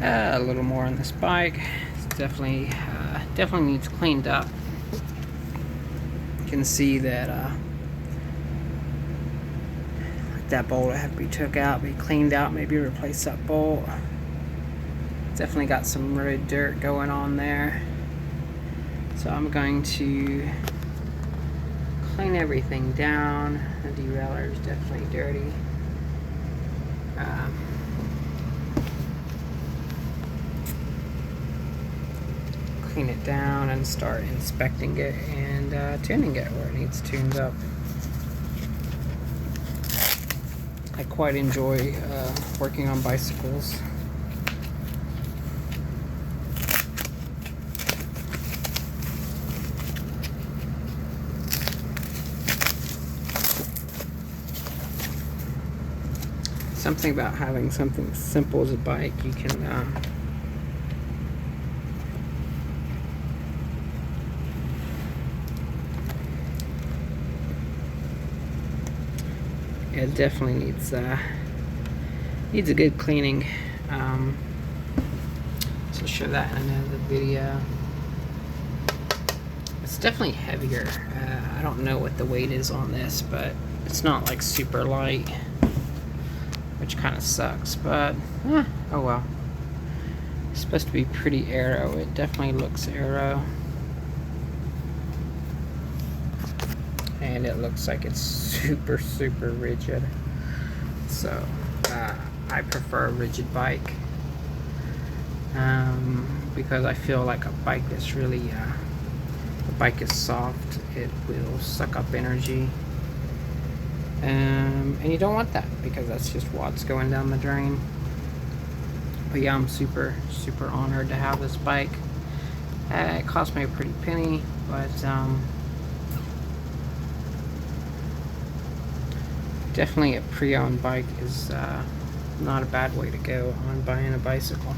A little more on this bike. It's definitely needs cleaned up. You can see that that bolt had to be took out, be cleaned out, maybe replace that bolt. Definitely got some road dirt going on there. So I'm going to clean everything down. The derailleur is definitely dirty. Clean it down and start inspecting it and tuning it where it needs tuned up. I quite enjoy working on bicycles. Something about having something as simple as a bike, you can it definitely needs a good cleaning. So show that in another video. It's definitely heavier. I don't know what the weight is on this, but it's not like super light, which kind of sucks, but oh well. It's supposed to be pretty aero. It definitely looks aero. And it looks like it's super rigid. So I prefer a rigid bike because I feel like a bike that's really the bike is soft, it will suck up energy. And you don't want that because that's just watts going down the drain. But yeah, I'm super honored to have this bike. It cost me a pretty penny, but definitely a pre-owned bike is not a bad way to go on buying a bicycle.